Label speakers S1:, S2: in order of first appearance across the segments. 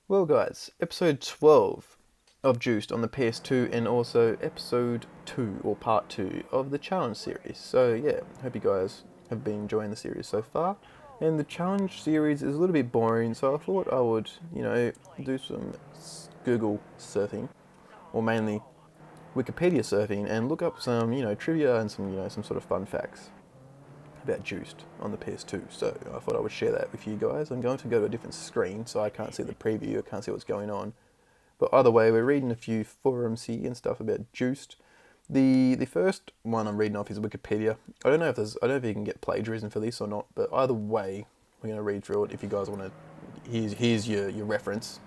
S1: Well guys, episode 12 of Juiced on the PS2 and also episode 2 or part 2 of the challenge series. So yeah, hope you guys have been enjoying the series so far. And the challenge series is a little bit boring, so I thought I would, do some Google surfing, or mainly Wikipedia surfing, and look up some, trivia and some sort of fun facts about Juiced on the PS2. So I thought I would share that with you guys. I'm going to go to a different screen so I can't see the preview, I can't see what's going on. But either way, we're reading a few forums here and stuff about Juiced. The first one I'm reading off is Wikipedia. I don't know if you can get plagiarism for this or not, but either way, we're going to read through it. If you guys want to, here's your reference.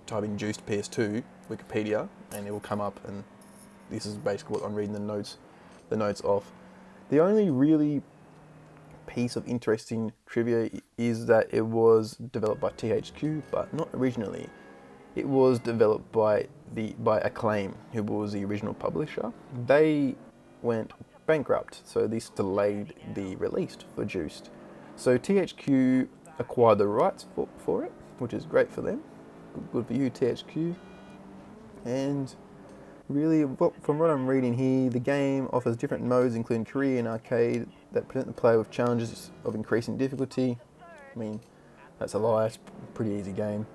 S1: Type in Juiced PS2 Wikipedia, and it will come up. And this is basically what I'm reading the notes off. The only really piece of interesting trivia is that it was developed by THQ, but not originally. It was developed by Acclaim, who was the original publisher. They went bankrupt, so this delayed the release for Juiced. So THQ acquired the rights for it, which is great for them. Good for you, THQ. And really, from what I'm reading here, the game offers different modes, including career and arcade, that present the player with challenges of increasing difficulty. I mean, that's a lie. It's a pretty easy game.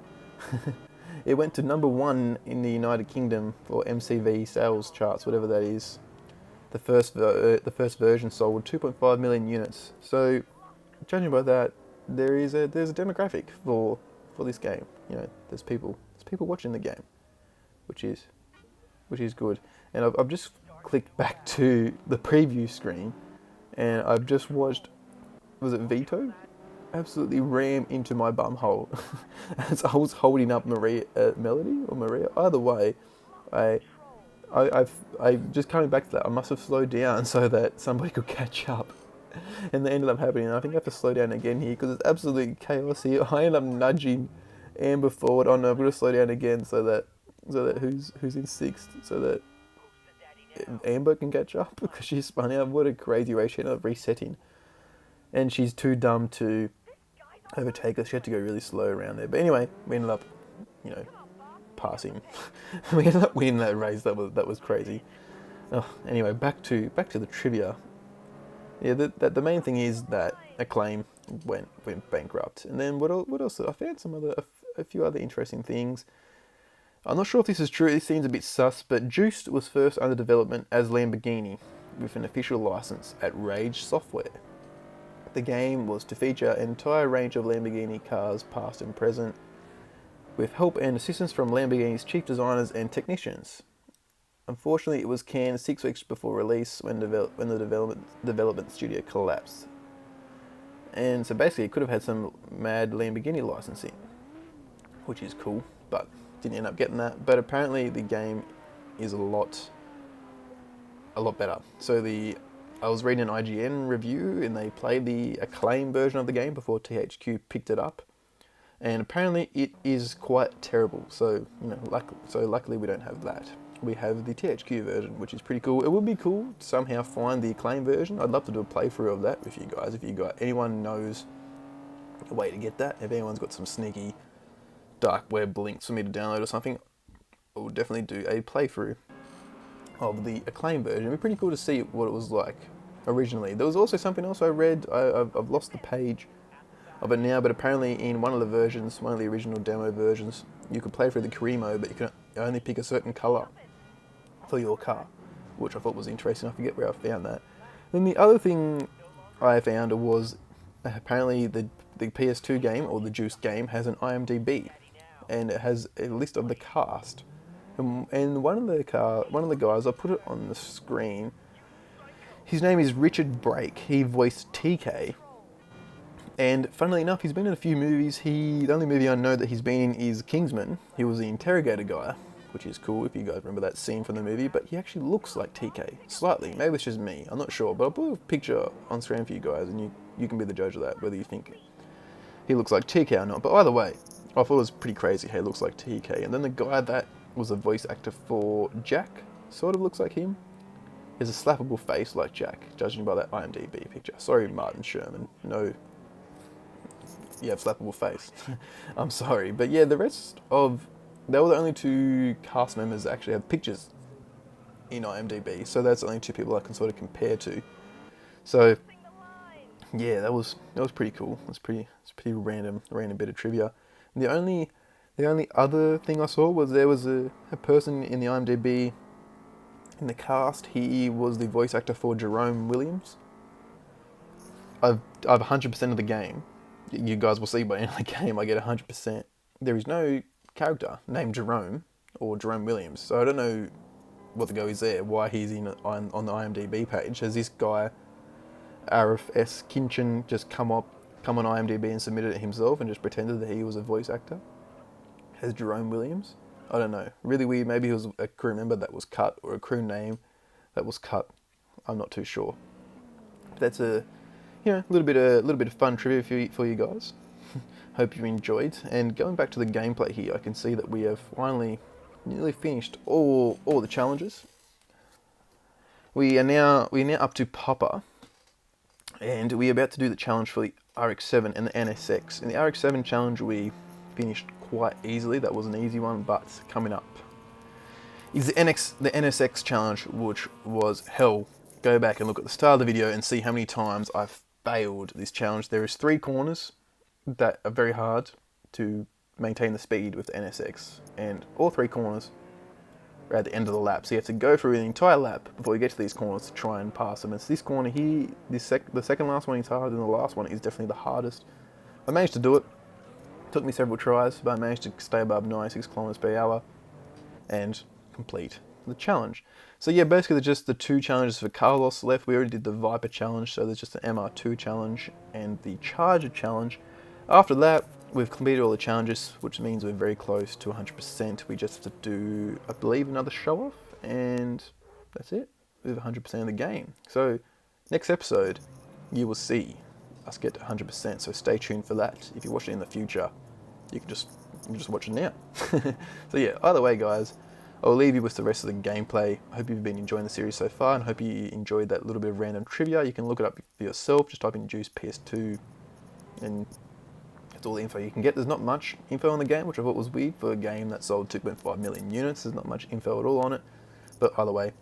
S1: It went to number 1 in the United Kingdom for MCV sales charts, whatever that is. The first version sold 2.5 million units. So, judging by that, there's a demographic for this game. There's people watching the game, which is good. And I've just clicked back to the preview screen, and I've just watched, was it Vito? Absolutely ram into my bum hole as I was holding up Melody or Maria. Either way, I I just coming back to that, I must have slowed down so that somebody could catch up. And that ended up happening. I think I have to slow down again here because it's absolute chaos here. I end up nudging Amber forward. Oh no, I'm going to slow down again so that who's in sixth, so that Amber can catch up because she's spun out. What a crazy way she ended up resetting. And she's too dumb to overtake us. She had to go really slow around there. But anyway, we ended up, you know, passing. We ended up winning that race. That was crazy. Oh, anyway, back to the trivia. Yeah, the main thing is that Acclaim went bankrupt. And then what else? I found a few other interesting things. I'm not sure if this is true. This seems a bit sus, but Juiced was first under development as Lamborghini with an official license at Rage Software. The game was to feature an entire range of Lamborghini cars, past and present, with help and assistance from Lamborghini's chief designers and technicians. Unfortunately, it was canned 6 weeks before release when the development studio collapsed. And so basically, it could have had some mad Lamborghini licensing, which is cool, but didn't end up getting that. But apparently, the game is a lot better. So I was reading an IGN review, and they played the Acclaim version of the game before THQ picked it up, and apparently it is quite terrible. So luckily we don't have that. We have the THQ version, which is pretty cool. It would be cool to somehow find the Acclaim version. I'd love to do a playthrough of that with you guys. If anyone knows a way to get that, if anyone's got some sneaky dark web links for me to download or something, I would definitely do a playthrough of the Acclaim version. It'd be pretty cool to see what it was like originally. There was also something else I read. I've lost the page of it now, but apparently in one of the versions, one of the original demo versions, you could play through the career mode, but you can only pick a certain colour for your car, which I thought was interesting. I forget where I found that. Then the other thing I found was apparently the PS2 game, or the Juice game, has an IMDb, and it has a list of the cast. And one of the guys, I'll put it on the screen. His name is Richard Brake. He voiced TK. And funnily enough, he's been in a few movies. The only movie I know that he's been in is Kingsman. He was the interrogator guy, which is cool if you guys remember that scene from the movie. But he actually looks like TK, slightly. Maybe it's just me, I'm not sure. But I'll put a picture on screen for you guys, and you can be the judge of that, whether you think he looks like TK or not. But either way, I thought it was pretty crazy how he looks like TK. And then the guy that was a voice actor for Jack sort of looks like him. He has a slappable face like Jack, judging by that IMDb picture. Sorry, Martin Sherman. No, you have slappable face. I'm sorry. But yeah, they were the only two cast members that actually have pictures in IMDb. So that's the only two people I can sort of compare to. So yeah, that was pretty cool. It's pretty random bit of trivia. And the only other thing I saw was there was a person in the IMDb in the cast. He was the voice actor for Jerome Williams. I've 100% of the game. You guys will see by the end of the game I get 100%. There is no character named Jerome or Jerome Williams, so I don't know what the go is there, why he's on the IMDb page. Has this guy, Arif S. Kinchin, just come on IMDb and submitted it himself and just pretended that he was a voice actor? Has Jerome Williams? I don't know. Really weird. Maybe he was a crew member that was cut, or a crew name that was cut. I'm not too sure. That's a little bit of fun trivia for you guys. Hope you enjoyed. And going back to the gameplay here, I can see that we have finally nearly finished all the challenges. We are now up to Popper, and we're about to do the challenge for the RX-7 and the NSX. In the RX-7 challenge, we finished quite easily. That was an easy one, but coming up is the NSX challenge, which was hell. Go back and look at the start of the video and see how many times I've failed this challenge. There is 3 corners that are very hard to maintain the speed with the NSX, and all 3 corners are at the end of the lap, so you have to go through the entire lap before you get to these corners to try and pass them. It's this corner here, the second last one is hard, and the last one is definitely the hardest. I managed to do it. Took me several tries, but I managed to stay above 96 kilometers per hour and complete the challenge. So yeah, basically there's just the 2 challenges for Carlos left. We already did the Viper challenge, so there's just the MR2 challenge and the Charger challenge. After that, we've completed all the challenges, which means we're very close to 100%. We just have to do, I believe, another show-off, and that's it. With 100% of the game. So next episode, you will see us get to 100%. So stay tuned for that. If you watch it in the future, you can just watch it now. So yeah, either way, guys, I'll leave you with the rest of the gameplay. I hope you've been enjoying the series so far, and I hope you enjoyed that little bit of random trivia. You can look it up for yourself. Just type in Juice PS2, and that's all the info you can get. There's not much info on the game, which I thought was weird for a game that sold 2.5 million units. There's not much info at all on it. But either way,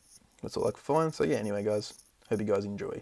S1: that's all I could find. So yeah, anyway, guys, hope you guys enjoy.